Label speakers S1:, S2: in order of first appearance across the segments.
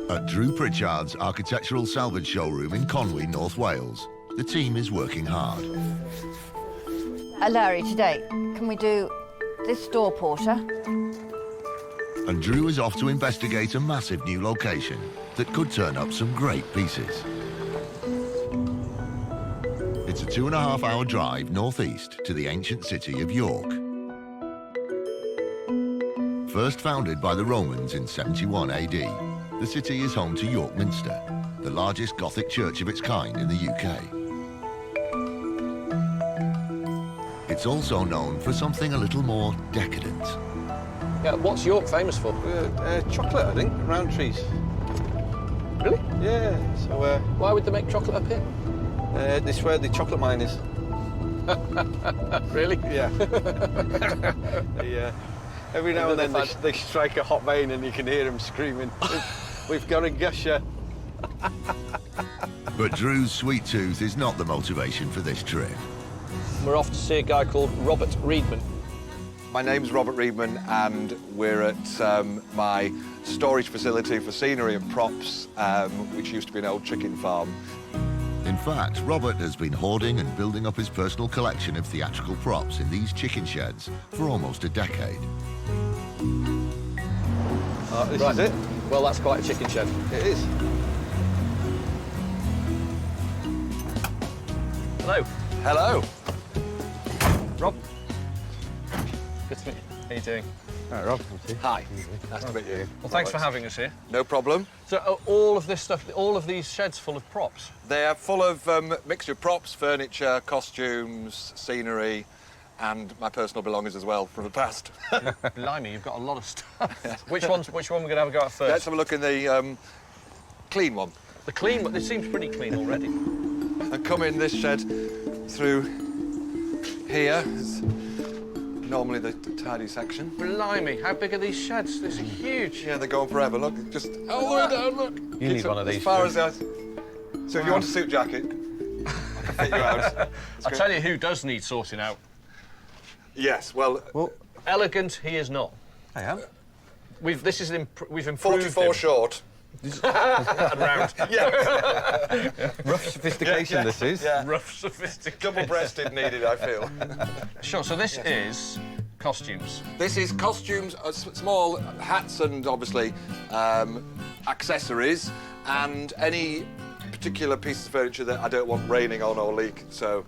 S1: At Drew Pritchard's architectural salvage showroom in Conwy, North Wales, the team is working hard.
S2: Larry, today, can we do this door porter?
S1: And Drew is off to investigate a massive new location that could turn up some great pieces. It's a 2.5-hour drive northeast to the ancient city of York. First founded by the Romans in 71 AD, the city is home to York Minster, the largest Gothic church of its kind in the UK. It's also known for something a little more decadent.
S3: Yeah, what's York famous for?
S4: Chocolate, I think, round trees.
S3: Really?
S4: Yeah, so...
S3: Why would they make chocolate up here?
S4: this is where the chocolate mine is.
S3: Really?
S4: Yeah. Yeah. Every now and then they strike a hot vein and you can hear them screaming, we've got a gusher.
S1: But Drew's sweet tooth is not the motivation for this trip.
S3: We're off to see a guy called Robert Reedman.
S5: My name's Robert Reedman and we're at my storage facility for scenery and props, which used to be an old chicken farm.
S1: In fact, Robert has been hoarding and building up his personal collection of theatrical props in these chicken sheds for almost a decade.
S4: This is it.
S3: Well, that's quite a chicken shed.
S4: It is.
S3: Hello.
S5: Hello.
S3: Rob. Good to meet you. How are you doing?
S4: All right, Rob.
S5: Hi. Nice to meet you.
S3: Well, thanks for having us here.
S5: No problem.
S3: So, all of this stuff, all of these sheds full of props?
S5: They're full of mixture of props, furniture, costumes, scenery, and my personal belongings as well from the past.
S3: Blimey, you've got a lot of stuff. Yeah. Which one we're going to have a go at first?
S5: Let's have a look in the clean one.
S3: The clean one? This seems pretty clean already.
S5: I come in this shed through here. It's normally the tidy section.
S3: Blimey, how big are these sheds? These are huge.
S5: Yeah, they're going forever. Look, just all the way down, look.
S4: You need one of these.
S5: As far as that. So if you want a suit jacket, I can fit you out.
S3: I tell you who does need sorting out.
S5: Yes, well...
S3: Elegant, he is not.
S4: I am.
S3: We've improved
S5: 44
S3: him.
S5: short.
S3: And round.
S5: Yeah.
S4: Rough sophistication, this is.
S5: Yeah.
S3: Rough sophistication.
S5: Double-breasted needed, I feel.
S3: Sure, so this is costumes.
S5: This is costumes, small hats and obviously accessories, and any particular piece of furniture that I don't want raining on or leak, so...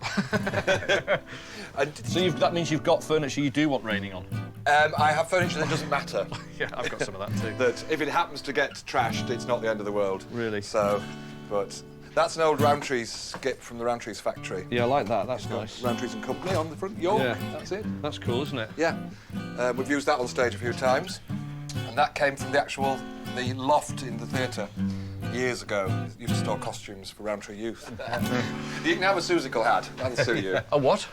S3: So that means you've got furniture you do want raining on?
S5: I have furniture that doesn't matter.
S3: Yeah, I've got some of that too.
S5: That if it happens to get trashed, it's not the end of the world.
S3: Really?
S5: So, but that's an old Roundtree's skip from the Roundtree's factory.
S3: Yeah, I like that. That's nice.
S5: Roundtree's and Company on the front. York,
S3: Yeah.
S5: that's it.
S3: That's cool, isn't it?
S5: Yeah. We've used that on stage a few times. And that came from the loft in the theatre years ago. Used to store costumes for Roundtree youth. You can have a Susical hat. That'll suit you.
S3: A what?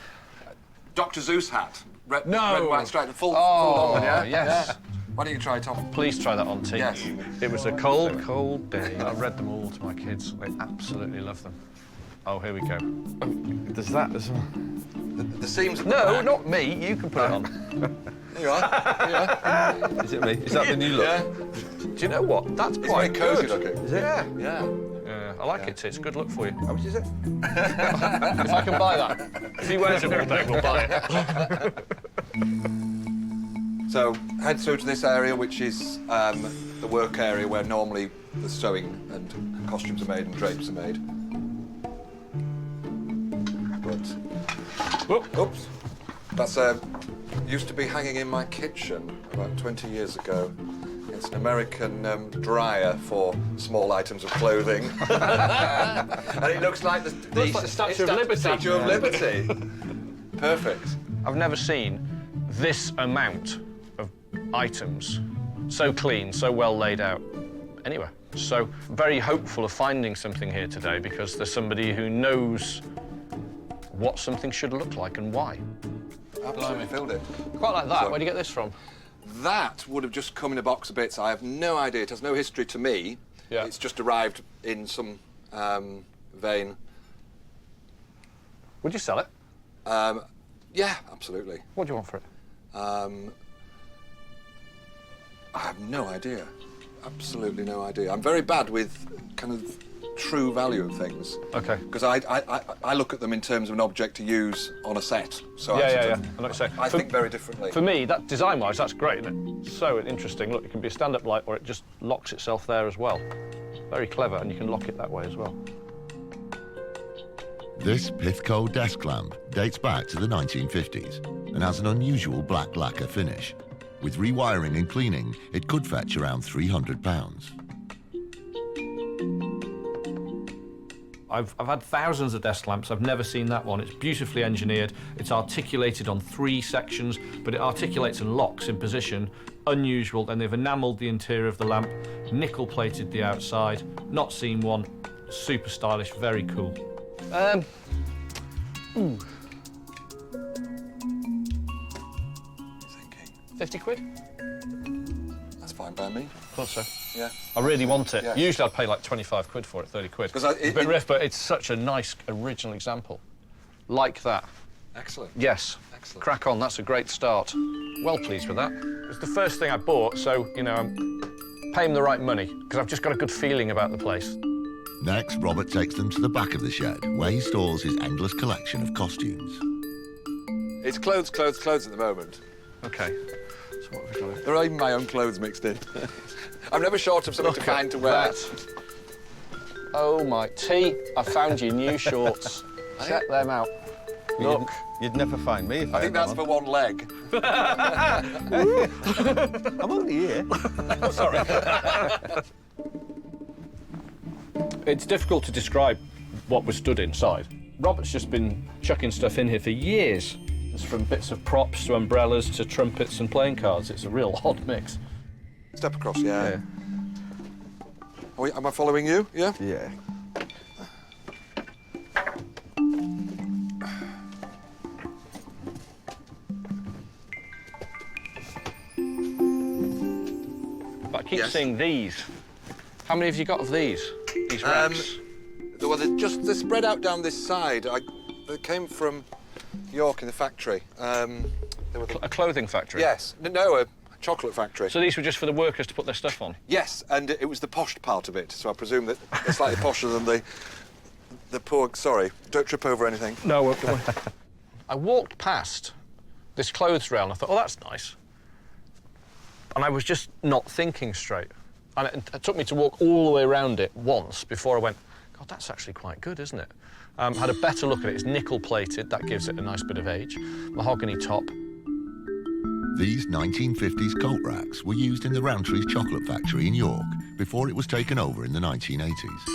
S5: Dr. Zeus hat. Red,
S3: No.
S5: Red, white, striped, full long one, yeah?
S3: Yes.
S5: Yeah. Why don't you try it on?
S3: Please try that on, T.
S5: Yes.
S3: It was a cold, cold day. I read them all to my kids. They absolutely love them. Oh, here we go.
S4: Does that as well?
S5: The seams at the
S3: No,
S5: back.
S3: not me. You can put it on.
S5: There you are. Yeah.
S4: Is it me? Is that the new look?
S5: Yeah.
S3: Do you know what? That's
S5: It's
S3: quite
S5: very cosy
S3: good.
S5: looking.
S4: Is it?
S5: Yeah. Yeah.
S3: Yeah, I like it. It's a good look for you.
S4: How much is it?
S3: If I can buy that. If he wears it all day, we'll buy it.
S5: So head through to this area, which is the work area where normally the sewing and costumes are made and drapes are made. But, oops, that's used to be hanging in my kitchen about 20 years ago. It's an American dryer for small items of clothing. And it looks like the
S3: Statue of Liberty.
S5: Statue of Liberty. Perfect.
S3: I've never seen this amount of items so clean, so well laid out anywhere. So very hopeful of finding something here today because there's somebody who knows what something should look like and why.
S5: Absolutely filled it.
S3: Quite like that.
S5: So-
S3: Where'd you get this from?
S5: That would have just come in a box of bits. I have no idea. It has no history to me.
S3: Yeah.
S5: It's just arrived in some vein.
S3: Would you sell it?
S5: Yeah, absolutely.
S3: What do you want for it?
S5: I have no idea. absolutely no idea. I'm very bad with kind of true value of things.
S3: Okay.
S5: Because I look at them in terms of an object to use on a set. So
S3: Yeah,
S5: I
S3: yeah,
S5: sort
S3: yeah.
S5: of-
S3: I know what you're saying.
S5: I think very differently.
S3: For me, that design-wise, that's great, isn't it? So interesting. Look, it can be a stand-up light, or it just locks itself there as well. Very clever, and you can lock it that way as well.
S1: This Pithco desk lamp dates back to the 1950s and has an unusual black lacquer finish. With rewiring and cleaning, it could fetch around £300.
S3: I've had thousands of desk lamps. I've never seen that one. It's beautifully engineered. It's articulated on 3 sections, but it articulates and locks in position. Unusual. Then they've enamelled the interior of the lamp, nickel-plated the outside. Not seen one. Super stylish, very cool.
S5: Thinking.
S3: 50 quid?
S5: That's fine by me.
S3: Thought so.
S5: Yeah.
S3: I really want it.
S5: Yeah.
S3: Usually I'd pay like 25 quid for it, 30 quid.
S5: Because
S3: It's a bit riff, but it's such a nice original example. Like that.
S5: Excellent.
S3: Yes.
S5: Excellent.
S3: Crack on, that's a great start. Well pleased with that. It's the first thing I bought, so, you know, I'm paying the right money, because I've just got a good feeling about the place.
S1: Next, Robert takes them to the back of the shed, where he stores his endless collection of costumes.
S5: It's clothes, clothes, clothes at the moment.
S3: OK. So what have we got here?
S5: There are even my own clothes mixed in. I'm never short of something to find to wear.
S3: That. Oh, my T, I found your new shorts. Check them out. Look.
S4: You'd never find me if I
S5: I think
S4: had
S5: that's
S4: one.
S5: for one leg.
S4: I'm only here.
S3: Oh, sorry. It's difficult to describe what was stood inside. Robert's just been chucking stuff in here for years. It's from bits of props to umbrellas to trumpets and playing cards. It's a real odd mix.
S5: Step across, yeah. Am I following you? Yeah?
S4: Yeah.
S3: But I keep
S5: Yes.
S3: seeing these. How many have you got of these? These racks?
S5: Well, they're spread out down this side. They came from York in the factory. They were
S3: A clothing factory?
S5: yes. No, a chocolate factory.
S3: So these were just for the workers to put their stuff on?
S5: Yes, and it was the posh part of it, so I presume that they're slightly posher than the poor... Sorry, don't trip over anything.
S3: No, I walked past this clothes rail and I thought, oh, that's nice. And I was just not thinking straight. And it took me to walk all the way around it once before I went, God, that's actually quite good, isn't it? Had a better look at it. It's nickel-plated. That gives it a nice bit of age. Mahogany top.
S1: These 1950s coat racks were used in the Rowntree's chocolate factory in York before it was taken over in the 1980s.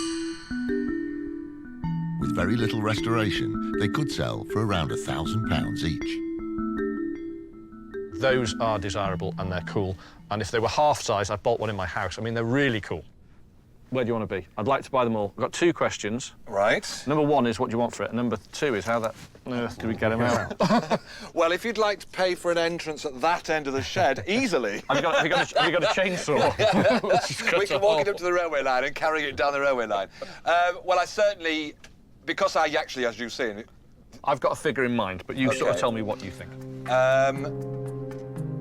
S1: With very little restoration, they could sell for around £1,000 each.
S3: Those are desirable and they're cool. And if they were half size, I'd bolt one in my house. I mean, they're really cool. Where do you want to be? I'd like to buy them all. I've got 2 questions.
S5: Right.
S3: Number 1 is what do you want for it? And number 2 is how on earth do we get them out?
S5: Well, if you'd like to pay for an entrance at that end of the shed, easily.
S3: Have you got a chainsaw?
S5: We can walk it up to the railway line and carry it down the railway line. Well, I certainly... Because I actually, as you've seen...
S3: I've got a figure in mind, but you sort of
S5: Okay.
S3: tell me what you think.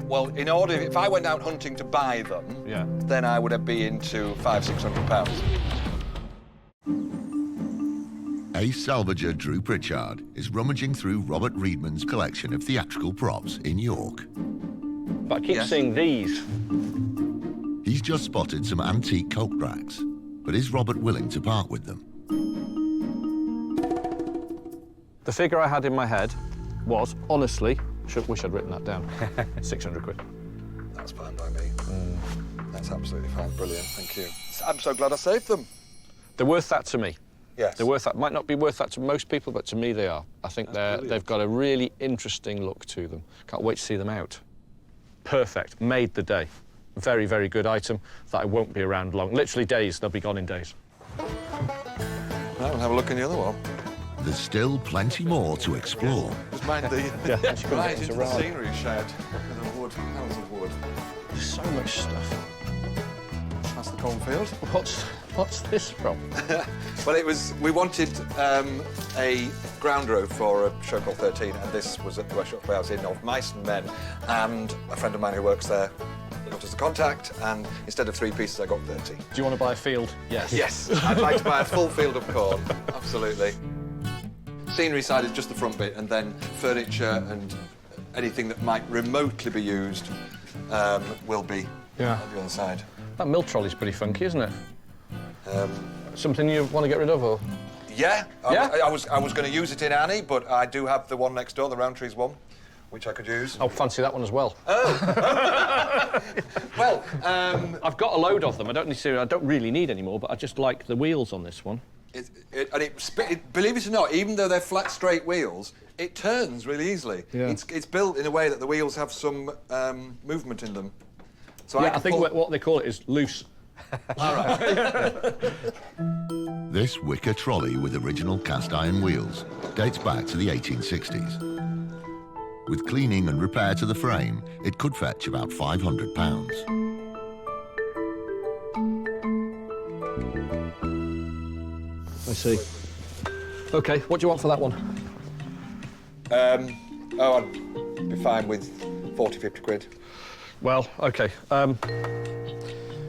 S5: Well, in order... If I went out hunting to buy them,
S3: Yeah.
S5: then I would be into £500–600.
S1: Ace salvager Drew Pritchard is rummaging through Robert Reedman's collection of theatrical props in York.
S3: But I keep
S5: Yes.
S3: seeing these.
S1: He's just spotted some antique coat racks, but is Robert willing to part with them?
S3: The figure I had in my head was, honestly, wish I'd written that down, 600 quid.
S5: That's fine by me. That's absolutely fine. Brilliant. Thank you. I'm so glad I saved them.
S3: They're worth that to me.
S5: Yes.
S3: They're worth that. Might not be worth that to most people, but to me they are. I think they've got a really interesting look to them. Can't wait to see them out. Perfect. Made the day. Very, very good item that I won't be around long. Literally days. They'll be gone in days.
S5: Right, we'll have a look in the other one.
S1: There's still plenty more to explore.
S5: Just mind the...
S3: Yeah,
S5: right into the scenery shed. With the wood, panels of wood.
S3: There's so much stuff.
S5: That's the cornfield.
S3: What's this from?
S5: Well, it was... We wanted a ground road for a show called 13, and this was at the workshop I was in of Mice and Men, and a friend of mine who works there count as a contact, and instead of 3 pieces, I got 30.
S3: Do you want to buy a field? Yes.
S5: Yes, I'd like to buy a full field of corn, absolutely. Scenery side is just the front bit, and then furniture and anything that might remotely be used will be on the other side.
S3: That mill trolley's pretty funky, isn't it? Something you want to get rid of, or?
S5: Yeah,
S3: Yeah?
S5: I was going to use it in Annie, but I do have the one next door, the Roundtrees one, which I could use.
S3: I'll fancy that one as well.
S5: Well,
S3: I've got a load of them. I don't really need any more, but I just like the wheels on this one.
S5: Believe it or not, even though they're flat, straight wheels, it turns really easily.
S3: Yeah.
S5: It's built in a way that the wheels have some movement in them. So
S3: Yeah, I think what they call it is loose.
S5: All right.
S1: This wicker trolley with original cast iron wheels dates back to the 1860s. With cleaning and repair to the frame, it could fetch about £500.
S3: I see. OK, what do you want for that one?
S5: I'd be fine with 40, 50 quid.
S3: Well, OK.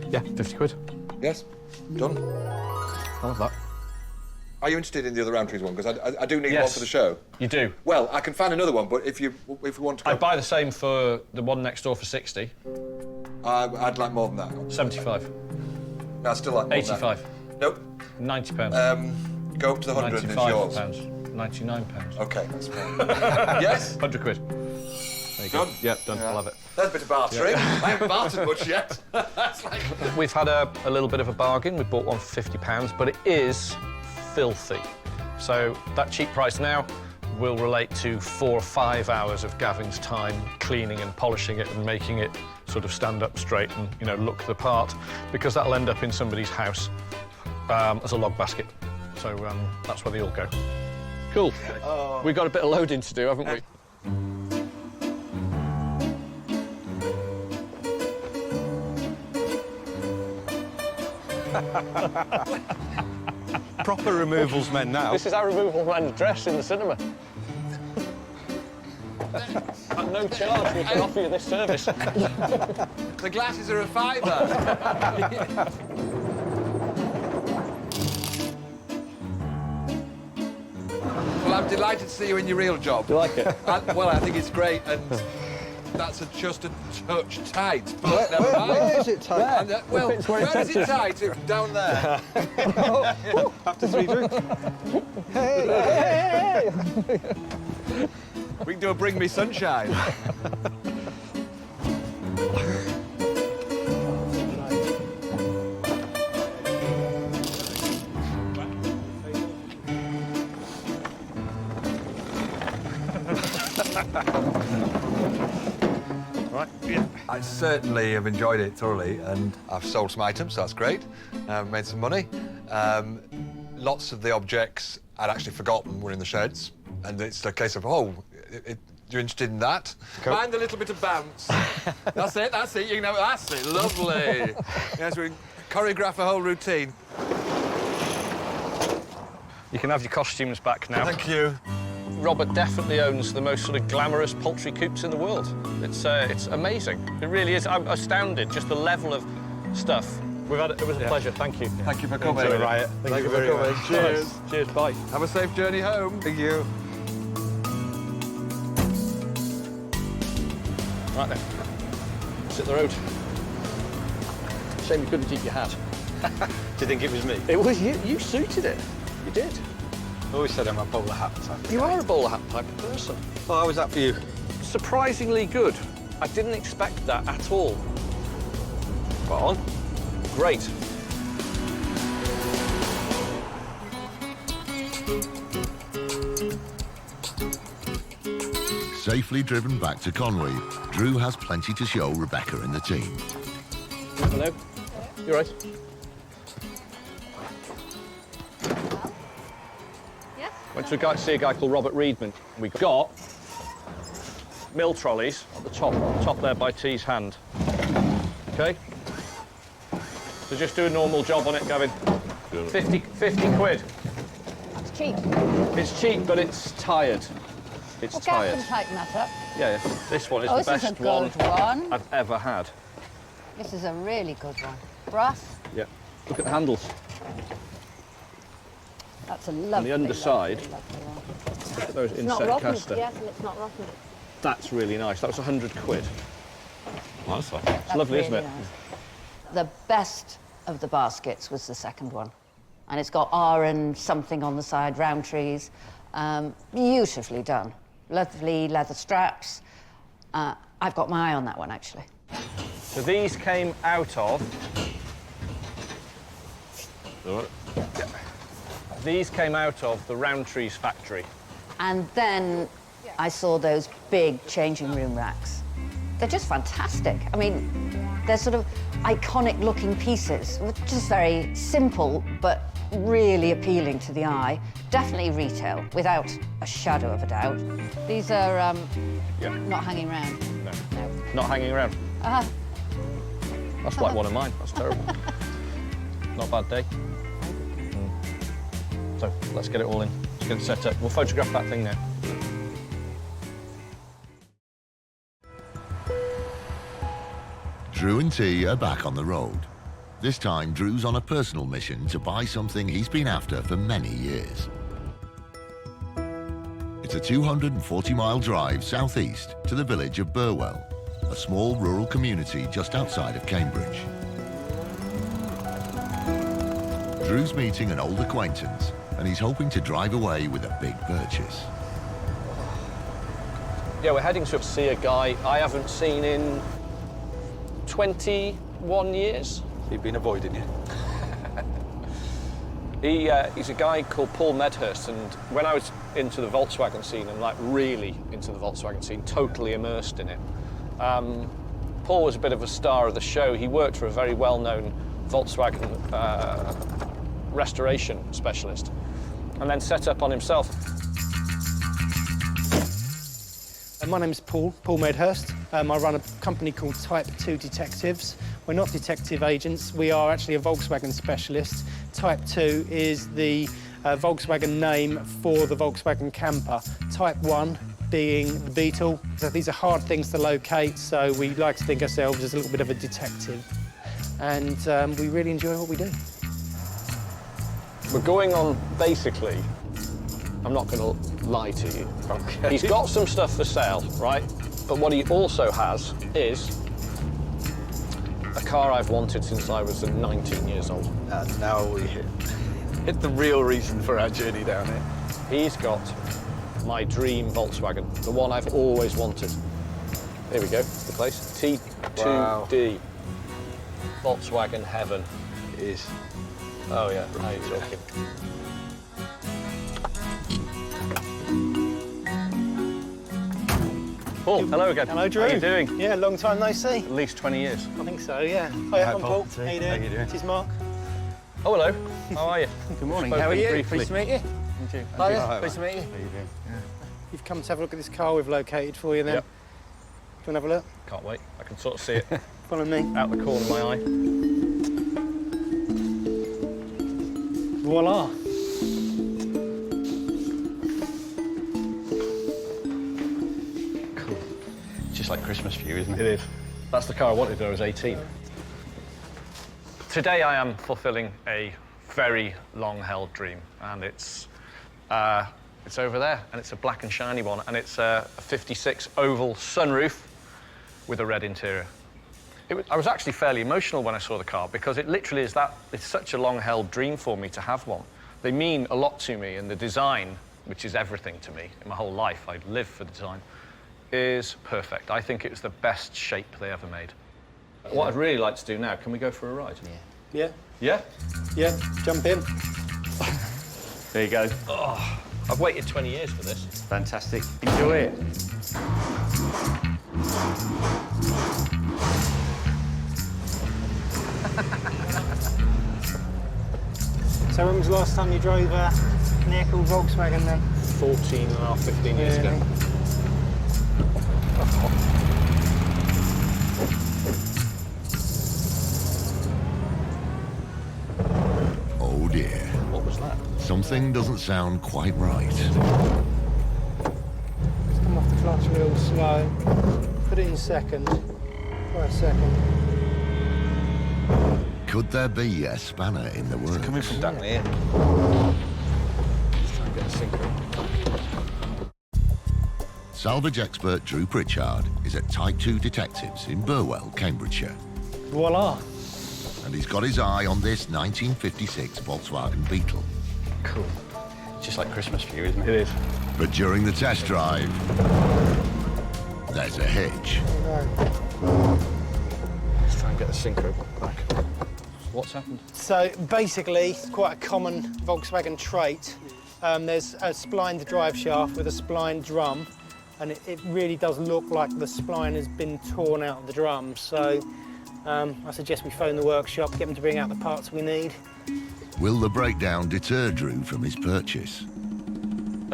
S3: Yeah, 50 quid.
S5: Yes, done.
S3: I'll have that.
S5: Are you interested in the other Roundtrees one? Because I do need one
S3: Yes.
S5: for the show.
S3: You do?
S5: Well, I can find another one, but if you want to go...
S3: I'd buy the same for the one next door for 60.
S5: I'd like more than that.
S3: 75.
S5: No, I'd still like more
S3: 85.
S5: than that. Nope.
S3: £90.
S5: Go up to the 100 and it's yours.
S3: £95. £99.
S5: OK, that's fine. Yes?
S3: 100 quid. There you go.
S5: Done?
S3: Yep, done. I'll have it.
S5: There's a bit of bartering. I haven't bartered much yet. That's like...
S3: We've had a little bit of a bargain. We bought one for £50, but it is filthy. So that cheap price now will relate to 4 or 5 hours of Gavin's time cleaning and polishing it and making it sort of stand up straight and, you know, look the part, because that'll end up in somebody's house as a log basket. So that's where they all go. Cool. Oh. We've got a bit of loading to do, haven't we?
S4: Proper removals men now.
S3: This is our removal man dress in the cinema. At no charge, we can offer you this service.
S5: The glasses are a £5. Well, I'm delighted to see you in your real job.
S3: Do you like it?
S5: Well, I think it's great, and that's just a touch tight, but never mind.
S4: Where is it tight?
S5: And, well, where is it tight? It's down there.
S4: After 3 drinks.
S5: Hey! We can do a Bring Me Sunshine.
S3: Right, yeah.
S5: I certainly have enjoyed it thoroughly, and I've sold some items, so that's great. I've made some money. Lots of the objects I'd actually forgotten were in the sheds, and it's a case of, oh, you're interested in that? Mind a little bit of bounce. That's it, that's it. You know, that's it. Lovely. Yes, we choreograph a whole routine.
S3: You can have your costumes back now.
S5: Thank you.
S3: Robert definitely owns the most sort of glamorous poultry coops in the world. It's amazing. It really is. I'm astounded, just the level of stuff. It was a pleasure, thank you.
S5: Thank you for coming.
S4: Enjoy Riot. Thank you very much.
S5: Cheers.
S3: Cheers, bye.
S5: Have a safe journey home.
S4: Thank you.
S3: Right then, sit the road. Shame you couldn't keep your hat.
S4: Do you think it was me?
S3: It was you. You suited it. You did.
S4: I always said I'm a bowler hat type.
S3: You are a bowler hat type of person.
S4: Well, how was that for you?
S3: Surprisingly good. I didn't expect that at all.
S4: Spot on.
S3: Great.
S1: Safely driven back to Conwy, Drew has plenty to show Rebecca and the team.
S3: Hello. You all right?
S2: Yes?
S3: Went to see a guy called Robert Reedman. We got mill trolleys at the top there by T's hand. OK? So just do a normal job on it, Gavin. 50 quid.
S2: It's cheap.
S3: It's cheap, but it's tired. It's
S2: Well,
S3: tired.
S2: Gav can tighten that up.
S3: Yeah. This one is
S2: Oh,
S3: the
S2: this is
S3: best
S2: a good one.
S3: I've ever had.
S2: This is a really good one. Brass.
S3: Yeah. Look at the handles.
S2: That's a lovely,
S3: underside,
S2: lovely one.
S3: Look at those
S2: It's not
S3: inset
S2: rotten.
S3: caster.
S2: Yes, and it's not rotten.
S3: That's really nice. That was 100 quid.
S6: Nice one.
S3: It's lovely,
S2: really
S3: isn't it?
S2: nice. The best of the baskets was the second one. And it's got R and something on the side, round trees. Beautifully done. Lovely leather straps. I've got my eye on that one, actually.
S3: So these came out of... These came out of the Roundtree's factory.
S2: And then I saw those big changing room racks. They're just fantastic. I mean, they're sort of iconic-looking pieces, just very simple, but really appealing to the eye. Definitely retail, without a shadow of a doubt. These are not hanging around.
S3: No.
S2: No.
S3: Not hanging around. That's like one of mine. That's terrible. Not a bad day. So let's get it all in. Let's get it set up. We'll photograph that thing now.
S1: Drew and T are back on the road. This time, Drew's on a personal mission to buy something he's been after for many years. It's a 240-mile drive southeast to the village of Burwell, a small rural community just outside of Cambridge. Drew's meeting an old acquaintance, and he's hoping to drive away with a big purchase.
S3: Yeah, we're heading to see a guy I haven't seen in 21 years.
S6: You've been avoiding you.
S3: He's a guy called Paul Medhurst, and when I was into the Volkswagen scene, and like really into the Volkswagen scene, totally immersed in it, Paul was a bit of a star of the show. He worked for a very well-known Volkswagen restoration specialist, and then set up on himself.
S7: My name's Paul Medhurst. I run a company called Type 2 Detectives. We're not detective agents, we are actually a Volkswagen specialist. Type 2 is the Volkswagen name for the Volkswagen camper. Type 1 being the Beetle. So these are hard things to locate, so we like to think ourselves as a little bit of a detective. And we really enjoy what we do.
S3: We're going on, basically, I'm not going to lie to you.
S6: Okay.
S3: He's got some stuff for sale, right? But what he also has is a car I've wanted since I was 19 years old.
S6: And now we hit the real reason for our journey down here.
S3: He's got my dream Volkswagen, the one I've always wanted. Here we go, the place. T2D.
S6: Wow.
S3: Volkswagen heaven.
S6: It is.
S3: Oh yeah, now you're talking. Paul, hello again.
S7: Hello, Drew.
S3: How are you doing?
S7: Yeah, long time no see.
S3: At least 20 years.
S7: I think so, yeah. Hi, I'm Paul. How you doing?
S6: How you doing?
S7: This is Mark.
S3: Oh, hello. How are you?
S7: Good morning.
S3: Spoken
S7: How are you?
S3: briefly.
S7: Pleased to meet you.
S3: Thank you.
S7: Hiya. Pleased to meet you.
S6: How you doing?
S7: You've come to have a look at this car we've located for you then.
S3: Yep.
S7: Do you want to have a look?
S3: Can't wait. I can sort of see it
S7: Follow me.
S3: out the corner of my eye.
S7: Voila.
S6: Cool. Just like Christmas for you, isn't
S3: It is. That's the car I wanted when I was 18. Today I am fulfilling a very long-held dream, and it's over there, and it's a black and shiny one, and it's a 56 oval sunroof with a red interior. I was actually fairly emotional when I saw the car, because it literally is that. It's such a long-held dream for me to have one. They mean a lot to me, and the design, which is everything to me in my whole life, I live for the design, is perfect. I think it was the best shape they ever made. What I'd really like to do now, can we go for a ride?
S7: Yeah.
S3: Yeah?
S7: Yeah, jump in.
S6: There you go.
S3: Oh, I've waited 20 years for this.
S6: Fantastic. Enjoy it.
S7: So when was the last time you drove a vehicle Volkswagen then?
S3: 14 and a half, 15 years ago.
S1: Oh dear.
S3: What was that?
S1: Something doesn't sound quite right.
S7: Just come off the clutch real slow. Put it in second. Try a second.
S1: Could there be a spanner in the works?
S6: Coming from down here. Let's try and get a sinker.
S1: Salvage expert Drew Pritchard is at Type 2 Detectives in Burwell, Cambridgeshire.
S7: Voila.
S1: And he's got his eye on this 1956 Volkswagen Beetle.
S6: Cool. Just like Christmas for you, isn't it? It is.
S1: But during the test drive, there's a hitch.
S6: Let's try and get the sinker back. What's happened?
S7: So basically, it's quite a common Volkswagen trait. There's a splined drive shaft with a splined drum, and it really does look like the spline has been torn out of the drum. So I suggest we phone the workshop, get them to bring out the parts we need.
S1: Will the breakdown deter Drew from his purchase?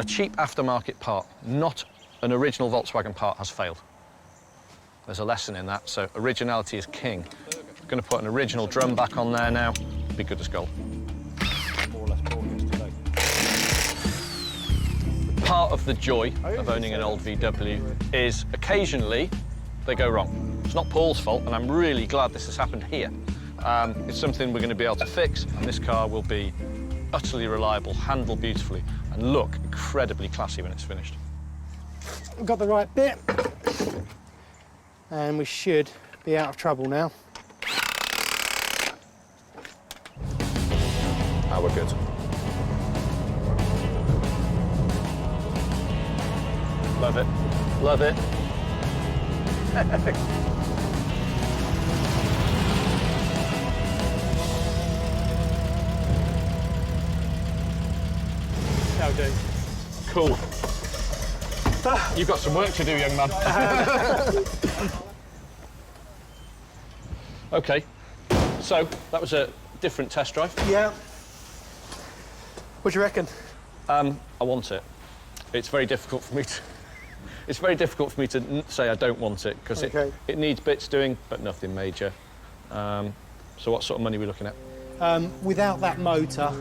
S3: A cheap aftermarket part, not an original Volkswagen part, has failed. There's a lesson in that, so originality is king. I'm going to put an original drum back on there now. Be good as gold.
S6: More or less boring today.
S3: Part of the joy of owning an old VW is occasionally they go wrong. It's not Paul's fault, and I'm really glad this has happened here. It's something we're going to be able to fix, and this car will be utterly reliable, handle beautifully, and look incredibly classy when it's finished.
S7: We've got the right bit, and we should be out of trouble now.
S3: Ah, we're good. Love it. Love it.
S7: That'll do.
S3: Cool. You've got some work to do, young man. OK, so that was a different test drive.
S7: Yeah. What do you reckon?
S3: I want it. It's very difficult for me to. It's very difficult for me to say I don't want it because it needs bits doing, but nothing major. So what sort of money are we looking at?
S7: Without that motor,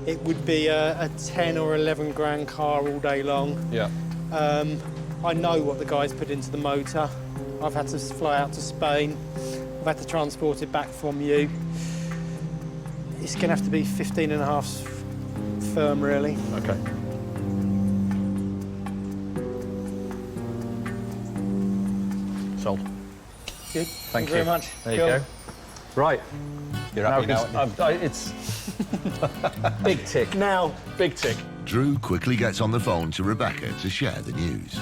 S7: it would be a 10 or 11 grand car all day long.
S3: Yeah.
S7: I know what the guys put into the motor. I've had to fly out to Spain. I've had to transport it back from you. It's going to have to be 15 and a half firm, really.
S3: OK. Sold.
S7: Good.
S3: Thank
S7: you very much.
S3: There you go. Right.
S6: You're happy now?
S3: It's big tick.
S7: Now,
S3: Big tick.
S1: Drew quickly gets on the phone to Rebecca to share the news.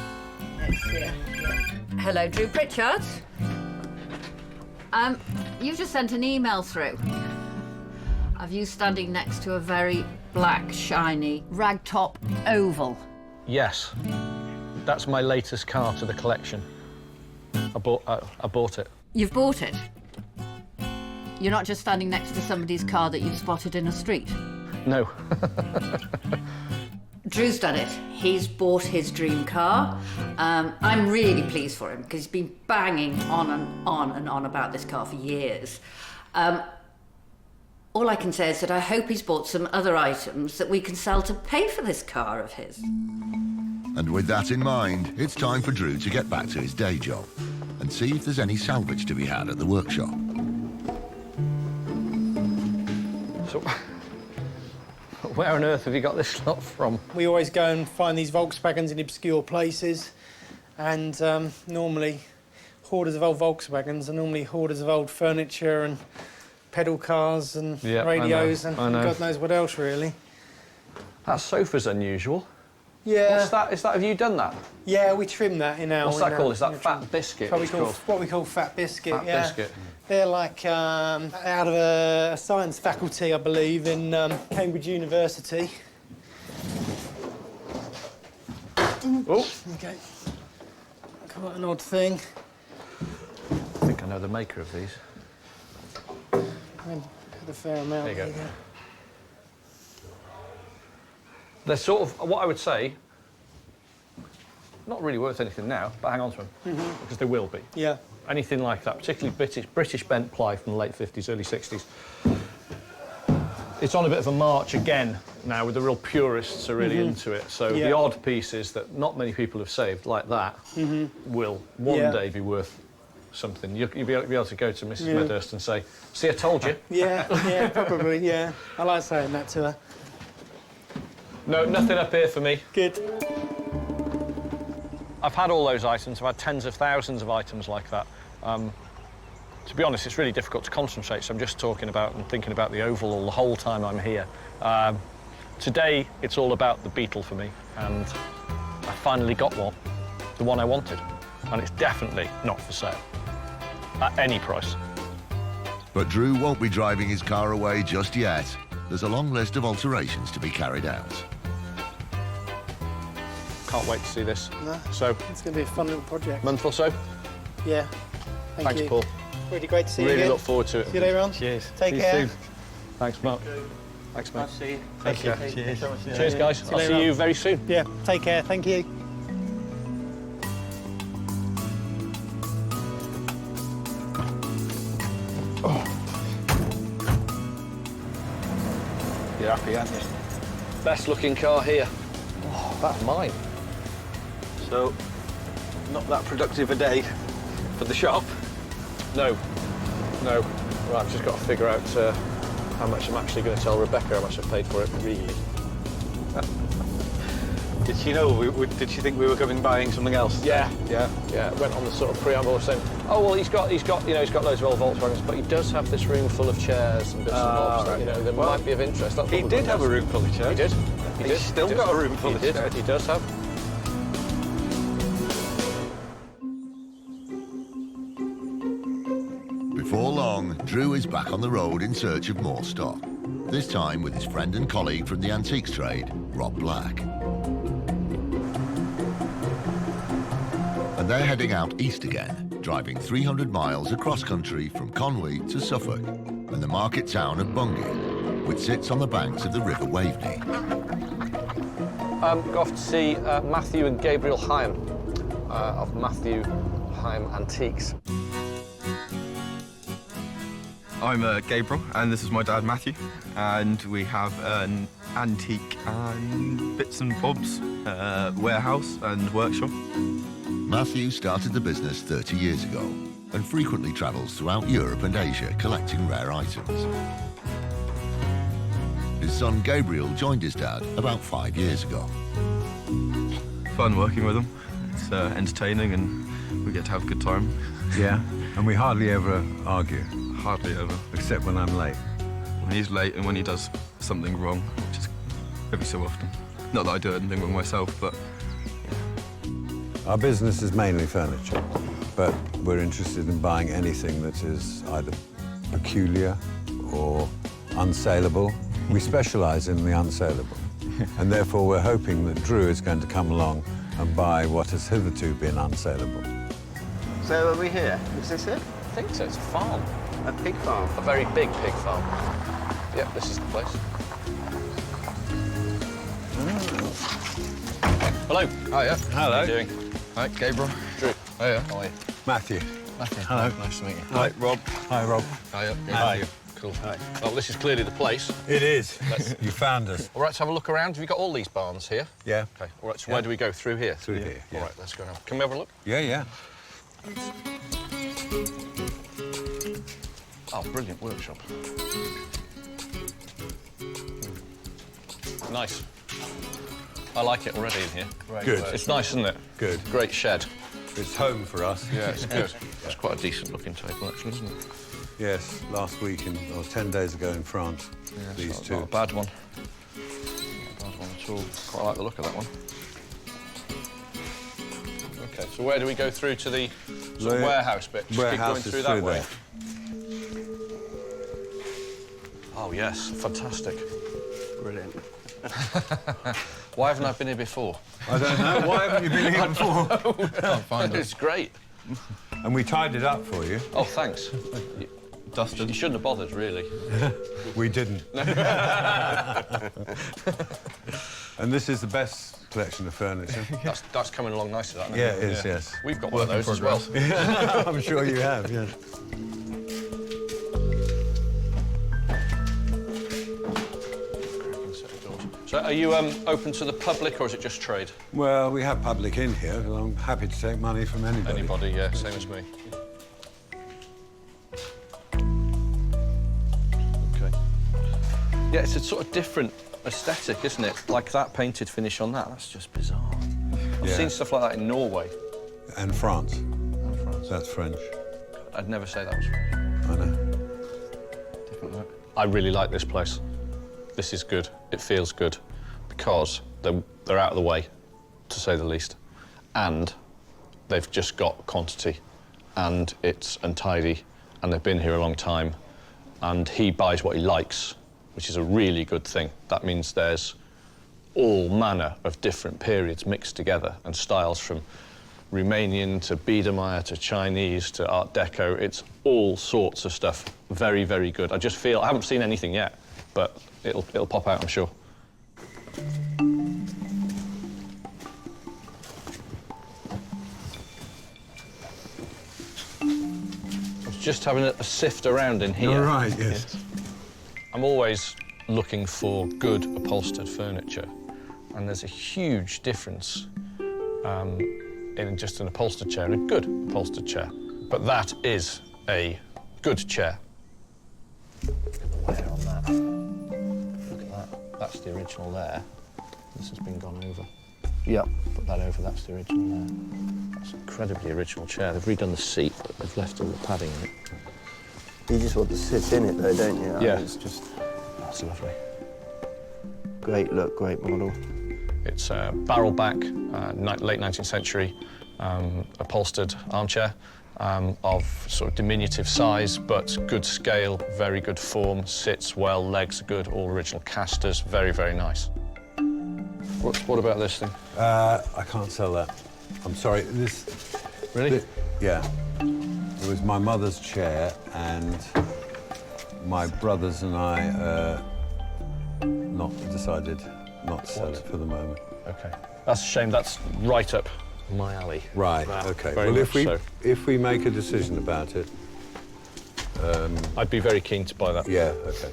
S2: Hello, Drew Pritchard. You just sent an email through of you standing next to a very black, shiny, ragtop oval.
S3: Yes. That's my latest car to the collection. I bought it.
S2: You've bought it? You're not just standing next to somebody's car that you've spotted in a street?
S3: No.
S2: Drew's done it. He's bought his dream car. I'm really pleased for him because he's been banging on and on and on about this car for years. All I can say is that I hope he's bought some other items that we can sell to pay for this car of his.
S1: And with that in mind, it's time for Drew to get back to his day job and see if there's any salvage to be had at the workshop.
S3: So, where on earth have you got this lot from?
S7: we always go and find these Volkswagens in obscure places, and normally hoarders of old Volkswagens are normally hoarders of old furniture and pedal cars and radios and God knows what else, really.
S3: That sofa's unusual.
S7: Yeah.
S3: What's that? Is that? Have you done that?
S7: Yeah, we trim that in our...
S3: What's that called? Is that Fat Biscuit?
S7: What we call Fat Biscuit,
S3: Fat
S7: yeah.
S3: Biscuit.
S7: They're like out of a science faculty, I believe, in Cambridge University.
S3: Oh.
S7: Okay. Quite an odd thing.
S3: I think I know the maker of these.
S7: Had a fair amount.
S3: There you go. They're sort of, what I would say, not really worth anything now, but hang on to them, because they will be.
S7: Yeah.
S3: Anything like that, particularly British bent ply from the late 50s, early 60s. It's on a bit of a march again now, with the real purists are really into it. So the odd pieces that not many people have saved, like that, will one day be worth something. You'll be able to go to Mrs. Medhurst and say, "See, I told you."
S7: Yeah, probably, yeah. I like saying that to her.
S3: No, nothing up here for me.
S7: Good.
S3: I've had all those items. I've had tens of thousands of items like that. To be honest, it's really difficult to concentrate, so I'm just talking about and thinking about the oval the whole time I'm here. Today, it's all about the Beetle for me, and I finally got one, the one I wanted, and it's definitely not for sale, at any price.
S1: But Drew won't be driving his car away just yet. There's a long list of alterations to be carried out.
S3: Can't wait to see this.
S7: No,
S3: so,
S7: it's going to be a fun little project.
S3: Month or so?
S7: Yeah.
S3: Thanks,
S7: you.
S3: Paul.
S7: Really great to see you
S3: Really
S7: again.
S3: look forward to it.
S7: See you later on.
S3: Cheers.
S7: Take
S3: See you
S7: care.
S3: soon. Thanks, Mark. Thanks, mate.
S7: Nice to see you.
S3: Thank you.
S7: Cheers.
S3: Cheers, guys. I'll see you very soon.
S7: Yeah, take care. Thank you.
S6: You're happy, aren't you?
S3: Best looking car here. Oh, that's mine.
S6: So, not that productive a day for the shop.
S3: No. Right, I've just got to figure out how much I'm actually going to tell Rebecca how much I paid for it, really.
S6: Did she know? Did she think we were coming buying something else?
S3: Yeah. Went on the sort of preamble of saying, oh well, he's got loads of old Volkswagens, but he does have this room full of chairs and bits and bobs that that might be of interest. That's
S6: He did have a room full of chairs.
S3: He did.
S6: He's still got a room full of chairs.
S3: He does have.
S1: Before long, Drew is back on the road in search of more stock. This time with his friend and colleague from the antiques trade, Rob Black. And they're heading out east again, driving 300 miles across country from Conwy to Suffolk and the market town of Bungay, which sits on the banks of the River Waveney.
S3: Go off to see Matthew and Gabriel Hyam of Matthew Hyam Antiques.
S8: I'm Gabriel, and this is my dad, Matthew, and we have an antique and bits and bobs warehouse and workshop.
S1: Matthew started the business 30 years ago and frequently travels throughout Europe and Asia collecting rare items. His son Gabriel joined his dad about 5 years ago.
S8: Fun working with him. It's entertaining, and we get to have a good time.
S9: Yeah, and we hardly ever argue.
S8: Hardly ever.
S9: Except when I'm late.
S8: When he's late and when he does something wrong, which is every so often. Not that I do anything wrong myself, but...
S9: Our business is mainly furniture, but we're interested in buying anything that is either peculiar or unsaleable. We specialise in the unsaleable, and therefore we're hoping that Drew is going to come along and buy what has hitherto been unsaleable.
S4: So are we here? Is this it?
S3: I think so. It's a farm.
S4: A pig farm?
S3: A very big pig farm. Yep, this is the place. Hello.
S8: Hiya.
S9: Hello.
S3: How are you doing?
S8: Hi, Gabriel.
S3: Drew.
S8: Hiya.
S3: How are you?
S9: Matthew.
S3: Matthew.
S9: Hello.
S3: Nice to meet you.
S8: Hi, Rob.
S9: Hi, Rob.
S8: Hiya.
S9: Hi.
S3: Cool. Hi. Well, this is clearly the place.
S9: It is. You found us.
S3: All right, let's have a look around. Have you got all these barns here?
S9: Yeah.
S3: Okay. All right, so where do we go? Through here?
S9: Through here, yeah.
S3: All right, let's go now. Can we have a look?
S9: Yeah.
S3: Oh, brilliant workshop. Nice. I like it already in here.
S9: Good.
S3: It's nice, isn't it?
S9: Good.
S3: Great shed.
S9: It's home for us.
S3: Yeah, it's good. It's quite a decent looking table, actually, isn't it?
S9: Yes, last week, or 10 days ago in France, these two.
S3: Not a bad one. Not a bad one at all. Quite like the look of that one. OK, so where do we go through to the sort of warehouse bit? Just
S9: Warehouse
S3: keep going
S9: is
S3: through that
S9: through
S3: way.
S9: there.
S3: Oh, yes, fantastic.
S4: Brilliant.
S3: Why haven't I been here before?
S9: I don't know. Why haven't you been here before?
S3: Can't find it. It's great.
S9: And we tied it up for you.
S3: Oh, thanks. Dusted. You shouldn't have bothered, really.
S9: We didn't. And this is the best collection of furniture.
S3: That's coming along nicely, that.
S9: Yeah, it is, yes.
S3: We've got one of those as well.
S9: I'm sure you have, yes.
S3: So are you open to the public, or is it just trade?
S9: Well, we have public in here, and I'm happy to take money from anybody.
S3: Anybody, yeah, same as me. Yeah, it's a sort of different aesthetic, isn't it? Like that painted finish on that, that's just bizarre. I've seen stuff like that in Norway.
S9: And France.
S3: And France.
S9: That's French.
S3: I'd never say that was French.
S9: I know.
S3: Different look. I really like this place. This is good. It feels good because they're out of the way, to say the least, and they've just got quantity, and it's untidy, and they've been here a long time, and he buys what he likes, which is a really good thing. That means there's all manner of different periods mixed together and styles from Romanian to Biedermeier to Chinese to Art Deco. It's all sorts of stuff. Very, very good. I just feel, I haven't seen anything yet, but it'll pop out, I'm sure. I was just having a sift around in here.
S9: You're right, yes.
S3: I'm always looking for good upholstered furniture, and there's a huge difference in just an upholstered chair and a good upholstered chair. But that is a good chair. Look at the wear on that. Look at that. That's the original there. This has been gone over. Yep. Put that over, that's the original there. That's an incredibly original chair. They've redone the seat, but they've left all the padding in it.
S10: You just want to sit in it, though, don't you?
S3: Yeah.
S10: It's just...
S3: That's lovely.
S10: Great look, great model.
S3: It's a barrel back, late 19th century, upholstered armchair of sort of diminutive size, but good scale, very good form, sits well, legs are good, all original casters, very, very nice. What about this thing?
S9: I can't sell that. I'm sorry. This.
S3: Really?
S9: Yeah. It was my mother's chair, and my brothers and I decided not to sell it for the moment.
S3: Okay. That's a shame. That's right up my alley.
S9: Right. Okay.
S3: Very
S9: Well,
S3: much
S9: if we make a decision about it,
S3: I'd be very keen to buy that.
S9: yeah. Okay.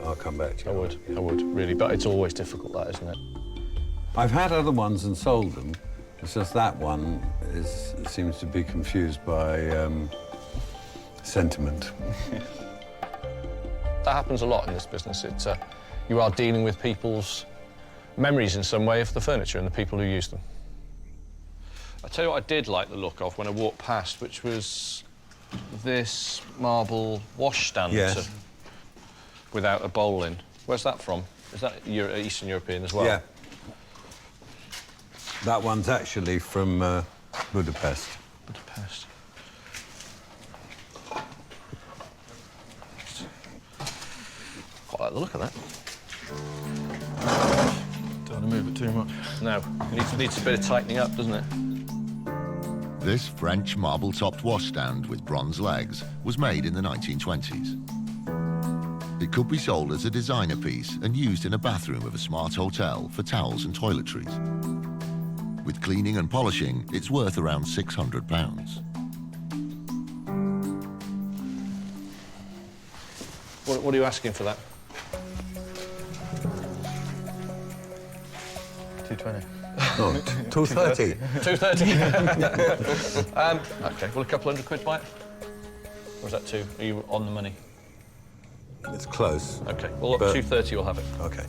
S9: I'll come back to you.
S3: I would, really. But it's always difficult, that, isn't it?
S9: I've had other ones and sold them. It's just that one seems to be confused by sentiment.
S3: That happens a lot in this business. It's you are dealing with people's memories in some way of the furniture and the people who use them. I tell you what I did like the look of when I walked past, which was this marble washstand without a bowl in. Where's that from? Is that Eastern European as well?
S9: Yeah. That one's actually from Budapest.
S3: Budapest. Quite like the look of that.
S8: Don't want to move it too much.
S3: No, needs a bit of tightening up, doesn't it?
S1: This French marble-topped washstand with bronze legs was made in the 1920s. It could be sold as a designer piece and used in a bathroom of a smart hotel for towels and toiletries. With cleaning and polishing, it's worth around £600.
S3: What are you asking for that?
S8: 220.
S9: Oh, 230.
S3: 230. OK, well, a couple £100 buy it? Or is that two? Are you on the money?
S9: It's close.
S3: OK, well, look, 230 you'll have it.
S9: OK,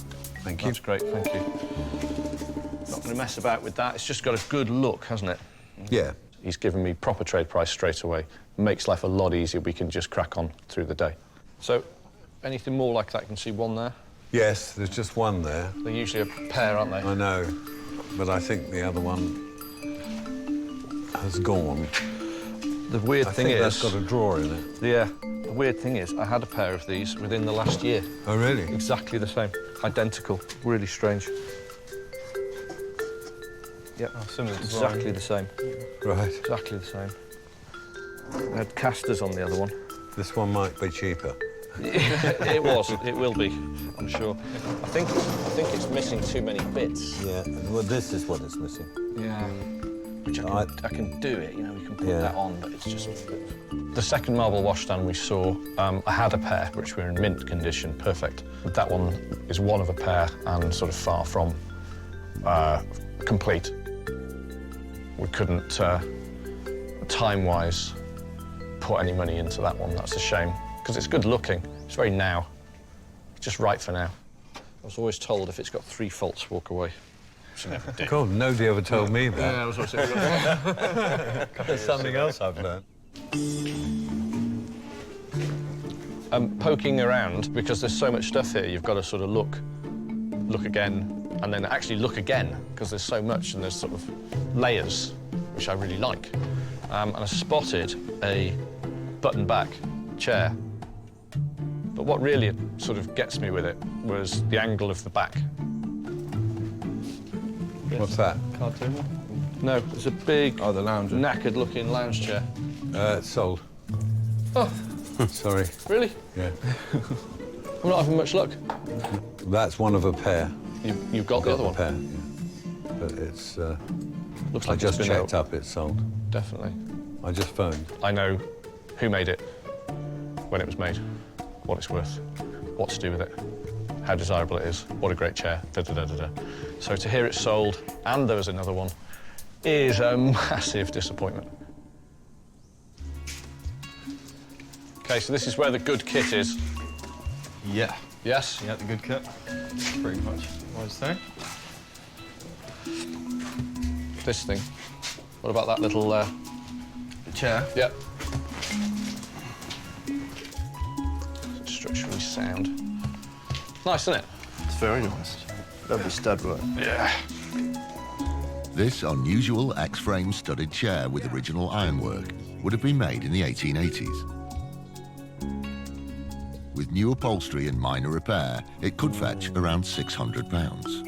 S9: thank you.
S3: That's great, thank you. Not going to mess about with that. It's just got a good look, hasn't it?
S9: Yeah.
S3: He's given me proper trade price straight away. Makes life a lot easier. We can just crack on through the day. So, anything more like that? You can see one there.
S9: Yes, there's just one there.
S3: They're usually a pair, aren't they?
S9: I know, but I think the other one has gone.
S3: The weird thing is...
S9: that's got a drawer in it.
S3: Yeah. The weird thing is, I had a pair of these within the last year.
S9: Oh, really?
S3: Exactly the same. Identical. Really strange. Yep.
S8: Oh, similar
S3: Exactly the same.
S9: Right.
S3: Exactly the same. I had casters on the other one.
S9: This one might be cheaper.
S3: It was. It will be, I'm sure. I think it's missing too many bits.
S9: Yeah, well, this is what it's missing.
S3: Yeah. Which I can do it, you know, we can put that on, but it's just... The second marble washstand we saw, I had a pair, which were in mint condition, perfect. That one is one of a pair and sort of far from complete. We couldn't, time-wise, put any money into that one. That's a shame, because it's good looking. It's very now. It's just right for now. I was always told if it's got 3 faults, walk away.
S9: Cool, nobody ever told me that.
S3: Yeah, I was always saying.
S9: There's something else I've learned.
S3: Poking around, because there's so much stuff here, you've got to sort of look again, and then actually look again, because there's so much and there's sort of layers, which I really like. And I spotted a button-back chair. But what really sort of gets me with it was the angle of the back.
S9: What's that?
S6: Card table?
S3: No, it's a big,
S6: Oh, the lounger.
S3: knackered-looking lounge chair.
S9: It's sold.
S3: Oh,
S9: Sorry.
S3: really?
S9: Yeah.
S3: I'm not having much luck.
S9: That's one of a pair.
S3: You've got the other one.
S9: Pair, yeah. But it's...
S3: Looks
S9: I
S3: like
S9: just
S3: it's been
S9: checked up, it's sold.
S3: Definitely.
S9: I just phoned.
S3: I know who made it, when it was made, what it's worth, what to do with it, how desirable it is, what a great chair, da-da-da-da-da. So to hear it sold, and there was another one, is a massive disappointment. OK, so this is where the good kit is.
S8: Yeah.
S3: Yes?
S8: Yeah, the good kit. Pretty much what I was saying.
S3: This thing. What about that little...
S8: The chair.
S3: Yep. Structurally sound. Nice, isn't it?
S10: It's very nice. Lovely stud work.
S3: Yeah.
S1: This unusual X-frame studded chair with original ironwork would have been made in the 1880s. With new upholstery and minor repair, it could fetch around £600.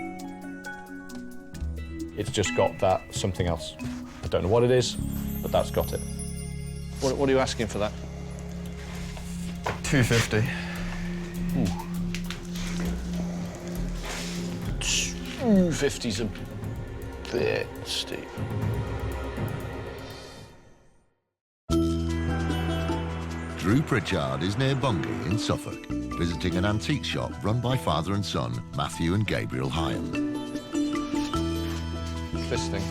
S3: It's just got that something else. I don't know what it is, but that's got it. What are you asking for that?
S8: 250.
S3: Ooh. 250's a bit steep.
S1: Drew Pritchard is near Bungay in Suffolk, visiting an antique shop run by father and son, Matthew and Gabriel Hyam.
S3: This thing.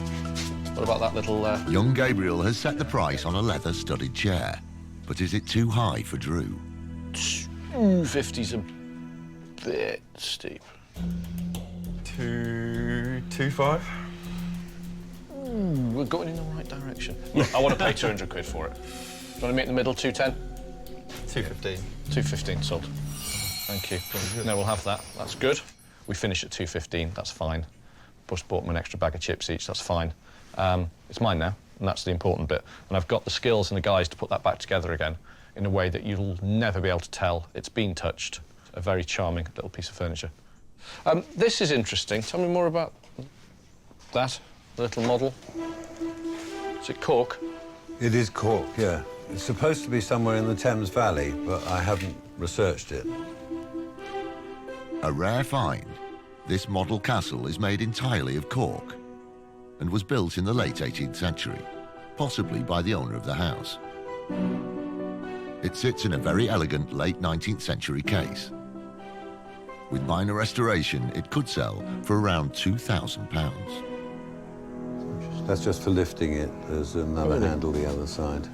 S3: What about that little...
S1: Young Gabriel has set the price on a leather-studded chair, but is it too high for Drew?
S3: 250's a bit steep.
S8: 225.
S3: We're going in the right direction. Look, I want to pay 200 quid for it. Do you want to meet in the middle, 210?
S8: 215.
S3: 215 sold. Thank you. No, we'll have that. That's good. We finish at 215. That's fine. Just bought them an extra bag of chips each. That's fine. It's mine now, and that's the important bit. And I've got the skills and the guys to put that back together again in a way that you'll never be able to tell it's been touched. A very charming little piece of furniture. This is interesting. Tell me more about that little model. Is it cork?
S9: It is cork, yeah. It's supposed to be somewhere in the Thames Valley, but I haven't researched it.
S1: A rare find. This model castle is made entirely of cork and was built in the late 18th century, possibly by the owner of the house. It sits in a very elegant late 19th century case. With minor restoration, it could sell for around £2,000.
S9: That's just for lifting it. There's another handle the other side.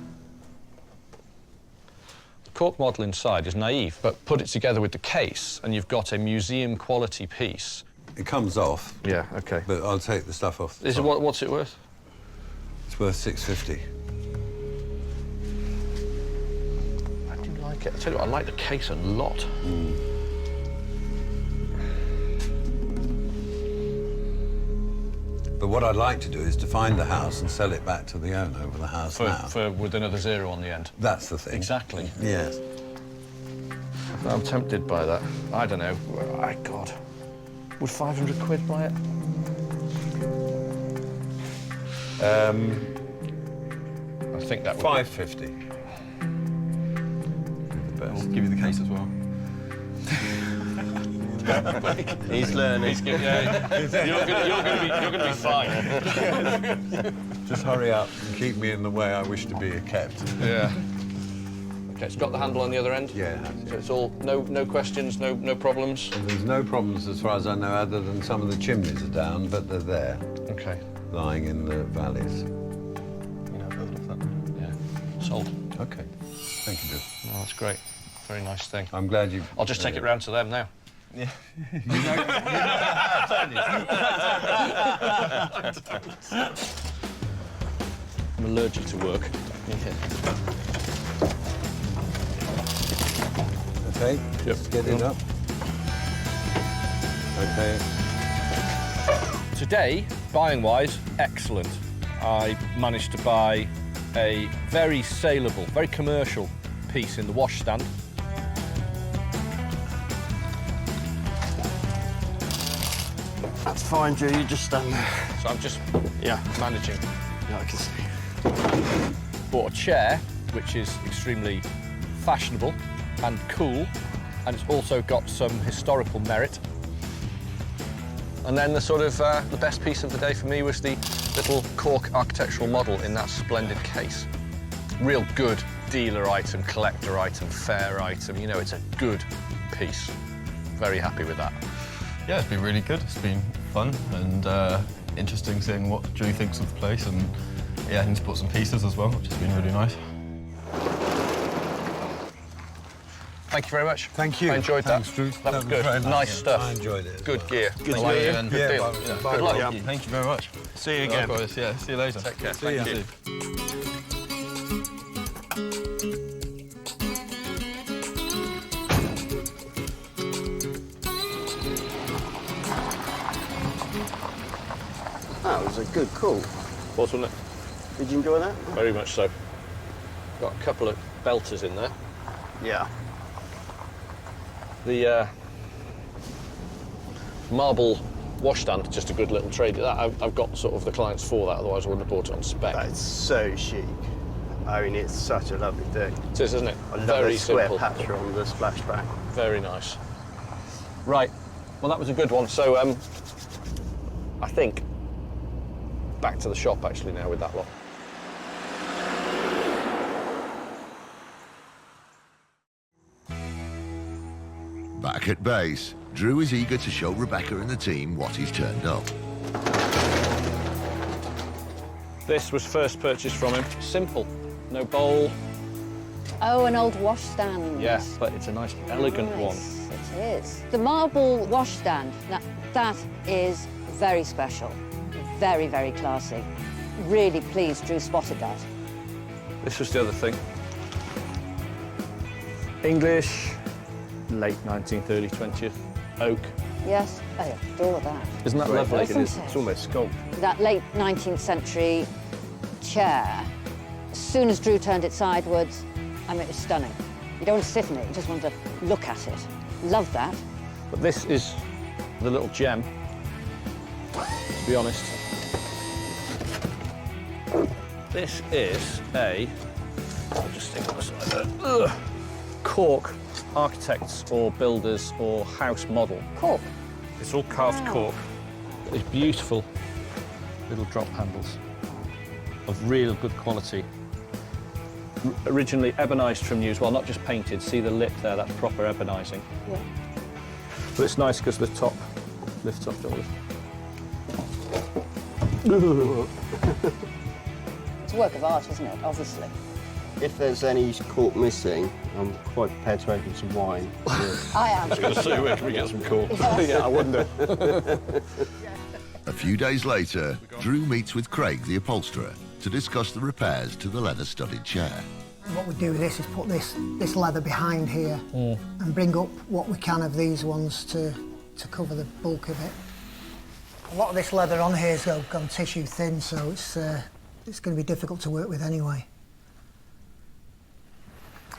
S3: The cork model inside is naive, but put it together with the case and you've got a museum quality piece.
S9: It comes off.
S3: Yeah, OK.
S9: But I'll take the stuff off.
S3: Is it, what's it worth?
S9: It's worth £650.
S3: I do like it. I tell you what, I like the case a lot.
S9: But what I'd like to do is to find the house and sell it back to the owner of the house now.
S3: With another zero on the end.
S9: That's the thing.
S3: Exactly.
S9: Yes.
S3: I'm tempted by that. I don't know. God. Would 500 quid buy it? I think that would...
S9: 550.
S8: But I'll give you the case as well.
S10: He's learning.
S3: You're going to be fine.
S9: Just hurry up and keep me in the way I wish to be kept.
S3: Yeah. OK, it's got the handle on the other end?
S9: Yeah, it has.
S3: So it's all, no questions, no problems?
S9: There's no problems as far as I know, other than some of the chimneys are down, but they're there.
S3: OK.
S9: Lying in the valleys.
S3: Yeah. Sold.
S9: OK. Thank you, Drew.
S3: Oh, that's great. Very nice thing.
S9: I'm glad you...
S3: I'll just take it round to them now.
S8: Yeah.
S3: I'm allergic to work.
S9: Okay, let's get it up. Okay.
S3: Today, buying-wise, excellent. I managed to buy a very saleable, very commercial piece in the wash stand.
S10: That's fine, Drew. You just stand there.
S3: So I'm just managing.
S10: Yeah, I can see.
S3: Bought a chair, which is extremely fashionable and cool, and it's also got some historical merit. And then the sort of the best piece of the day for me was the little cork architectural model in that splendid case. Real good dealer item, collector item, fair item. You know, it's a good piece. Very happy with that.
S8: Yeah, it's been really good. It's been fun and interesting seeing what Drew thinks of the place, and yeah, he's bought some pieces as well, which has been really nice.
S3: Thank you very much.
S9: Thank you.
S3: I enjoyed
S9: Thanks,
S3: that.
S9: Drew.
S3: That was good.
S9: very
S3: Nice stuff.
S9: I enjoyed it.
S3: Good gear.
S8: Good
S3: I like
S8: gear.
S3: it. Good
S8: Yeah,
S3: deal.
S8: bye.
S3: Good luck.
S8: Yeah, thank you very much.
S10: See you again.
S8: Likewise, yeah, see you later.
S3: Take care.
S9: See ya.
S3: Thank you.
S10: That was a good call.
S3: Was, wasn't it?
S10: Did you enjoy that?
S3: Very much so. Got a couple of belters in there.
S10: Yeah.
S3: The marble washstand, just a good little trade. I've got sort of the clients for that, otherwise I wouldn't have bought it on spec.
S10: That's so chic. I mean, it's such a lovely thing.
S3: It is, isn't it?
S10: I love
S3: Very
S10: the square
S3: simple.
S10: patch on the splashback.
S3: Very nice. Right, well that was a good one. So I think back to the shop actually now with that lot.
S1: Back at base, Drew is eager to show Rebecca and the team what he's turned up.
S3: This was first purchased from him. Simple, no bowl.
S2: Oh, an old washstand.
S3: Yeah, but it's a nice, elegant one.
S2: Nice, it is. The marble washstand, now, that is very special. Very, very classy. Really pleased Drew spotted that.
S3: This was the other thing. English, late 19th, early 20th, oak.
S2: Yes, I adore that.
S3: Isn't that lovely?
S2: Isn't it?
S3: It's almost sculpt.
S2: That late 19th century chair, as soon as Drew turned it sideways, I mean, it was stunning. You don't want to sit in it, you just want to look at it. Love that.
S3: But this is the little gem, to be honest. This is a, I'll just stick on the side there, cork architects or builders or house model.
S2: Cork.
S3: It's all carved cork. These beautiful little drop handles of real good quality. Originally ebonized from new as well, not just painted. See the lip there, that's proper ebonizing.
S2: Yeah.
S3: But it's nice because the top lifts up a little.
S2: It's a work of art, isn't it, obviously?
S10: If there's any cork missing, I'm quite prepared to open some wine.
S2: I am.
S3: So where can we get some cork?
S10: Yeah, I wonder.
S1: A few days later, Drew meets with Craig, the upholsterer, to discuss the repairs to the leather-studded chair.
S11: What we do with this is put this leather behind here and bring up what we can of these ones to cover the bulk of it. A lot of this leather on here has gone tissue thin, so it's going to be difficult to work with anyway.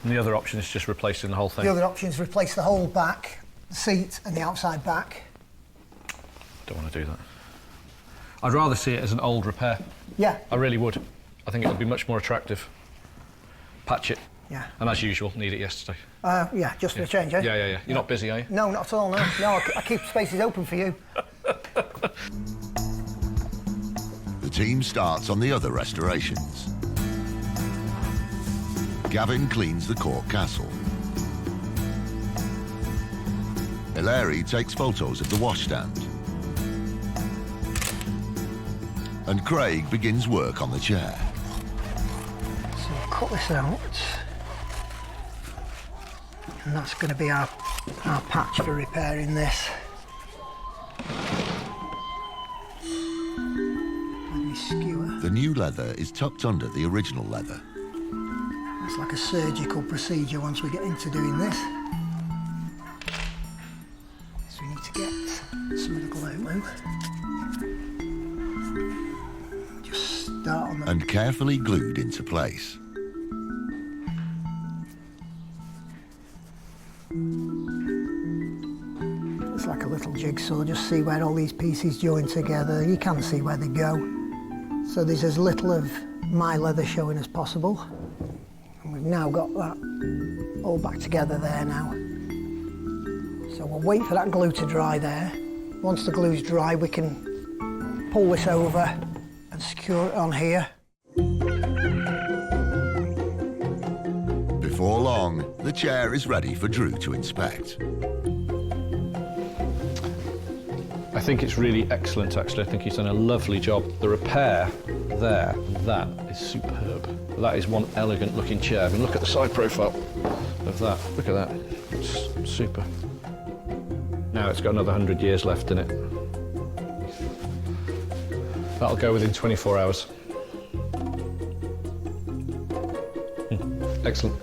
S3: And the other option is just replacing the whole thing.
S11: The other option is replace the whole back, the seat and the outside back.
S3: Don't want to do that. I'd rather see it as an old repair.
S11: Yeah.
S3: I really would. I think it would be much more attractive. Patch it.
S11: Yeah.
S3: And as usual, need it yesterday.
S11: Yeah, just for a change, eh?
S3: Yeah. You're not busy, are you?
S11: No, not at all, no. No, I keep spaces open for you.
S1: The team starts on the other restorations. Gavin cleans the cork castle. Hilary takes photos of the washstand. And Craig begins work on the chair.
S11: So we'll cut this out. And that's going to be our our patch for repairing this. With my skewer.
S1: The new leather is tucked under the original leather.
S11: It's like a surgical procedure once we get into doing this. So we need to get some of the glue. Just start on the...
S1: And carefully glued into place.
S11: It's like a little jigsaw, just see where all these pieces join together. You can see where they go. So there's as little of my leather showing as possible. And we've now got that all back together there now. So we'll wait for that glue to dry there. Once the glue's dry, we can pull this over and secure it on here.
S1: Before long, the chair is ready for Drew to inspect.
S3: I think it's really excellent, actually. I think he's done a lovely job. The repair there, that is superb. That is one elegant looking chair. I mean, look at the side profile of that. Look at that. It's super. Now it's got another 100 years left in it. That'll go within 24 hours. Excellent.